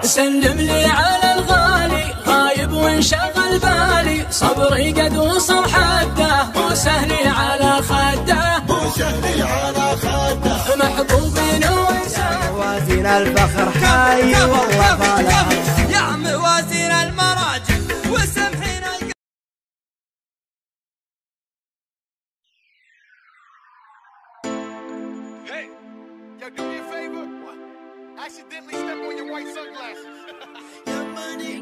سلم لي على الغالي غايب وانشغل بالي، صبري قد وصل حده وسهلي على خده، محبوبين ويسافر موازين الفخر حي والله طالع يا موازين المراجل وسمحين Hey, yo, do me a favor. Accidentally step on your white sunglasses. Your money.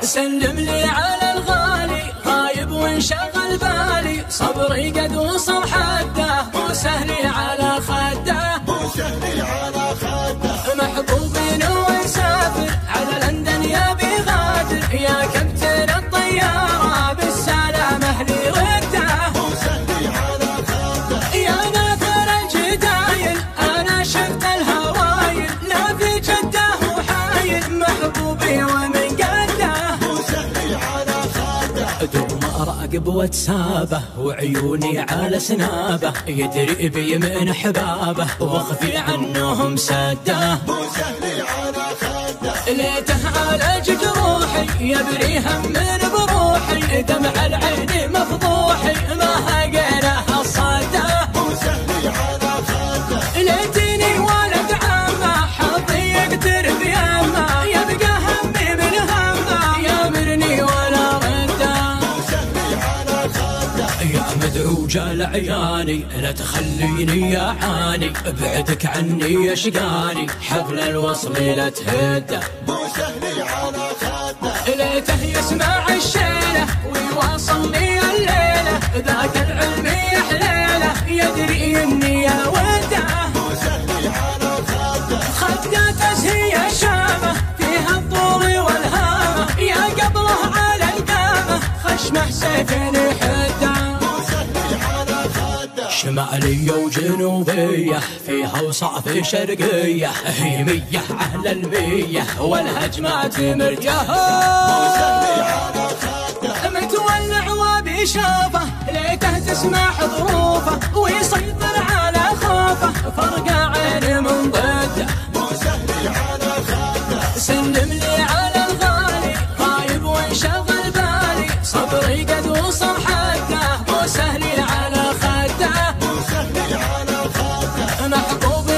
سلم لي على الغالي غايب وانشغل بالي، صبري قد وصل حده وسهلي على خده، محبوبين ويسافر على لندن يبي غادر، يا كابتن الطيارة بالسلامة لي رده، يا ناثر الجدايل أنا شفت الهوايل، لا في جده وحايل محبوبي ومن قده، دوم اراقب واتسابه وعيوني على سنابه، يدري بي من احبابه واخفي عنهم سده. مو سهل على خده ليته عالج جروحي يبري هم من بروحي، دمع العين مفضوحي ما هقينه الصده. مو سهل على خده ليتني ولد عمه حظي يقتر بيمه، يبقى همي من همه يامرني ولا رده. مو سهل على خده يا مدعوج العياني لا تخليني يا عاني، ابعدك عني يشقاني حبل الوصل لا تهده. مو سهل على خده ليته يسمع الشيله ويواصلني الليله، ذاك العلم يحليله يدري اني يا وده. مو سهل على خده خدته هي شامه فيها الطول والهامه، يا قبله على القامه خشمه سيفين حده. مو سهل على خده شمالية وجنوبية فيها وصعب شرقية، هي 100 على 100 والهجمات مرتاحة. مو سهل على خده متولع وبيشافه ليته تسمع ظروفه ويسيطر على خوفه، فرق عين من ضده. مو سهل على خده سلم لي على الغالي غايب وانشغل بالي، صبري قد وصل حده مو سهل على خده. مو سهل على خده محبوب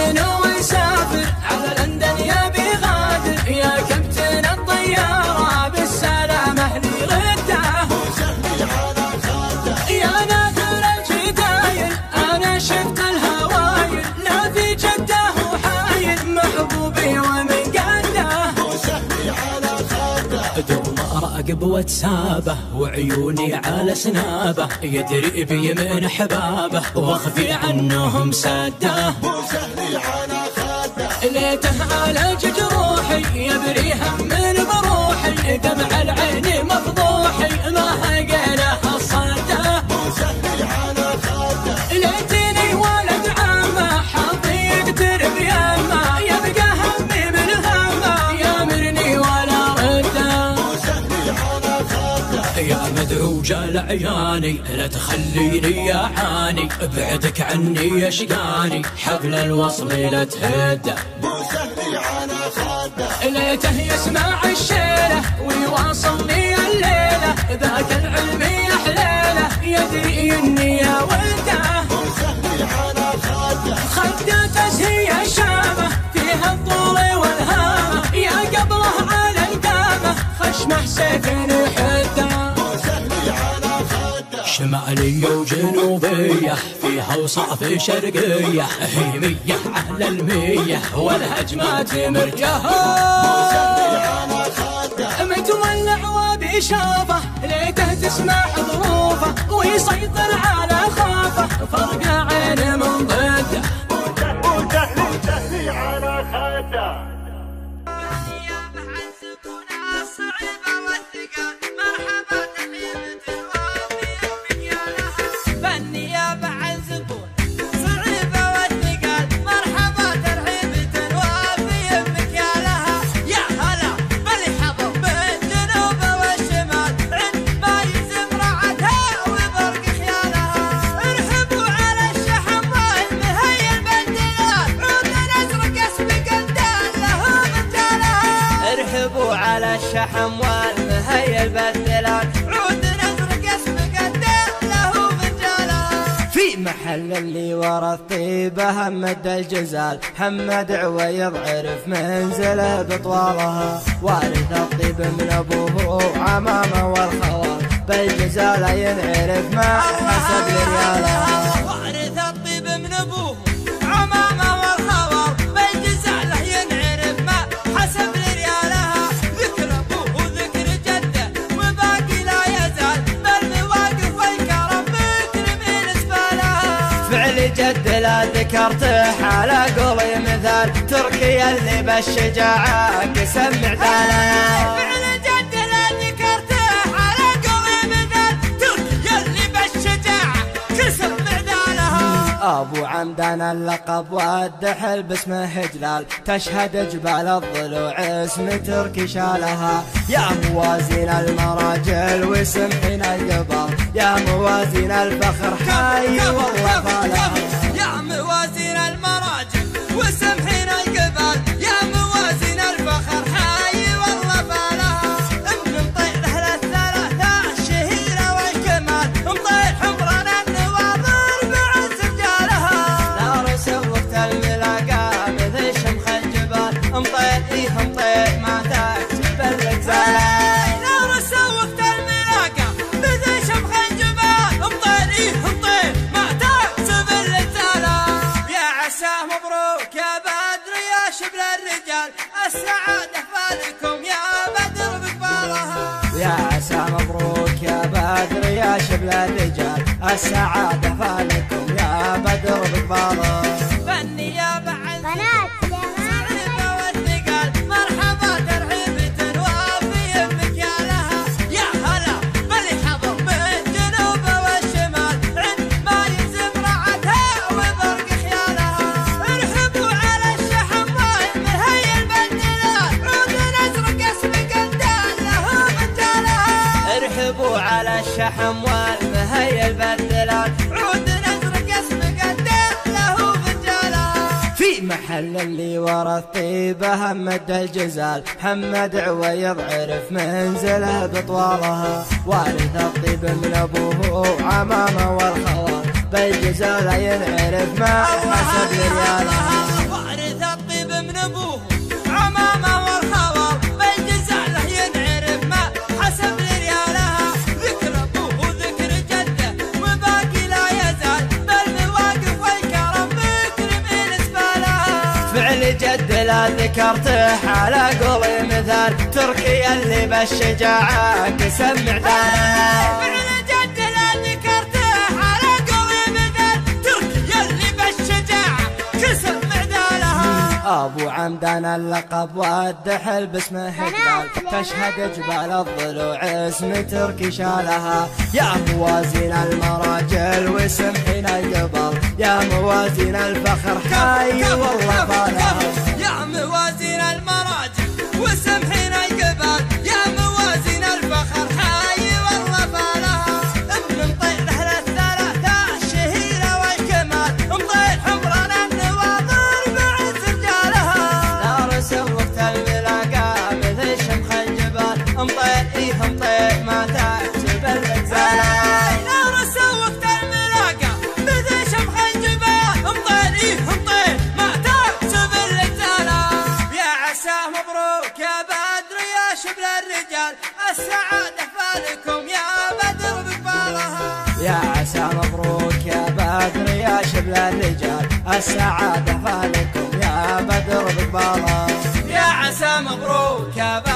ويسافر على لندن يبي غادر، يا كابتن الطيارة بالسلامة لي رده. مو سهل على خده يا ناثر الجدايل أنا شفت الهوايل، لا في جده وحايل محبوبي ومن قده. مو سهل على خده دوم اراقب واتسابه وعيوني على سنابه، يدري بي من احبابه واخفي عنهم سده. مو سهل على خده ليته عالج جروحي يبري هم من بروحي، دمع العين مفضوحي ما هقينه الصده. مو سهل على خده ليتني ولد عمه حظي يقتر بيمه، يبقى همي من همه يامرني ولا رده. مو سهل على خده يا مدعوج العياني لا تخليني يا عاني، ابعدك عني يشقاني حبل الوصل لا تهده. مو سهل على خده ليته يسمع الشيله ويواصلني الليله، ذاك العلم يحليله يدري اني يا ولده. مو سهل على خده خدته هي شامه فيها الطول والهامه، يا قبله على القامه خشمه سيفين حده. مو سهل على خده شمالية وجنوبية فيها وصعب شرقية، هي 100 على 100 والهجمات مرتاحة. مو سهل على خده متولع وبيشافه ليته تسمع ظروفه ويسيطر على خوفه، فرق عين من ضده. مو سهل على خده على الشحم والمهيل بدلان، عود نزرق اسم قدام له مجالها. في محل اللي ورا الطيبة همد الجزال، حمد عويض عرف منزله بطوالها، وارث الطيب من ابوه عمامه والخوال، بالجزال ينعرف ما حسب لريالها. وارث الطيب من ابوه عمامه والخوال، بالجزال ينعرف ما حسب جد. لا ذكرته على قولي مثال، تركيا اللي بالشجاعة قسم معدالها. فعل جد لا ذكرته على قولي مثال، تركيا اللي بالشجاعة قسم معدالها. أبو عمدان اللقب والدحل باسمه جلال، تشهد جبال الضلوع اسم تركي شالها. يا موازين المراجل وسمحين القبر، يا موازين الفخر حي والله فالها. يا موازين المراجل وسمحين القبال، يا موازين الفخر حي والله فالها. مطير أهل الثلاثة الشهيرة والكمال، مطير حمران النواظر بعز رجالها. نار سوقت الملاقى مثل شمخ الجبال، مطير إيه مطير ما تكتب الإجزال. نار سوقت الملاقى مثل شمخ الجبال، مطير إيه مطير ما تكتب الإجزال. يا عسى مبروك يا بدر يا شبل الرجال، السعادة فالكم يا بدر بقبالها. يا عسى مبروك يا بدر يا شبل الرجال، السعادة فالكم يا بدر بقبالها. فني يا بعد بنات العربة والثقال، مرحبا ترحيبة وافي مكيالها. يا هلا باللي حضر من الجنوب والشمال، عند ما يلزم رعتها وبرق خيالها. ارحبوا على الشحم والمهيل بالدلال، عود ازرق اسم قدال له رجالها. ارحبوا على الشحم والمهيل بالدلال، عود ازرق اسم قدال له رجالها. في محل اللي ورا الطيبة مد الجزال، محمد عويض عرف منزله بطوالها. وارث الطيب من ابوه وعمامه والخوال، بالجزال ينعرف ما حسب ريالها. وارث الطيب من ابوه عمامه والخوال، بالجزاله ينعرف ما حسب ريالها. ذكر ابوه وذكر جده وباقي لا يزال، بالمواقف والكرم مكرم بالنسبه لها. فعل جد لا ذكرته على قولي مثال، تركي اللي بالشجاعة كسب معدانها. فعل جد لا ذكرته على قولي مثال، تركي اللي بالشجاعه كسب معدالها. أبو عمدان اللقب والدحل باسمه جلال، تشهد جبال الضلوع اسم تركي شالها. يا موازين المراجل وسمحين القبر، يا موازين الفخر حي والله فالها. يا موازين المراجل وسمحين القبال، يا موازين الفخر حي والله فالها. مطير أهل الثلاثة الشهيرة والكمال، مطير حمران النواظر بعز رجالها. نار سوقت الملاقى مثل شمخ الجبال، مطير إيه مطير ما تكتب الإجزال. نار سوقت الملاقى مثل شمخ الجبال، مطير إيه مطير ما تكتب الإجزال. يا عسى مبروك يا بدر يا شبل الرجال، السعادة فالكم يا بدر بقبالها. يا عسى مبروك يا بدر يا شبل الرجال، السعادة فالكم يا بدر بقبالها. يا عسى مبروك يا بدر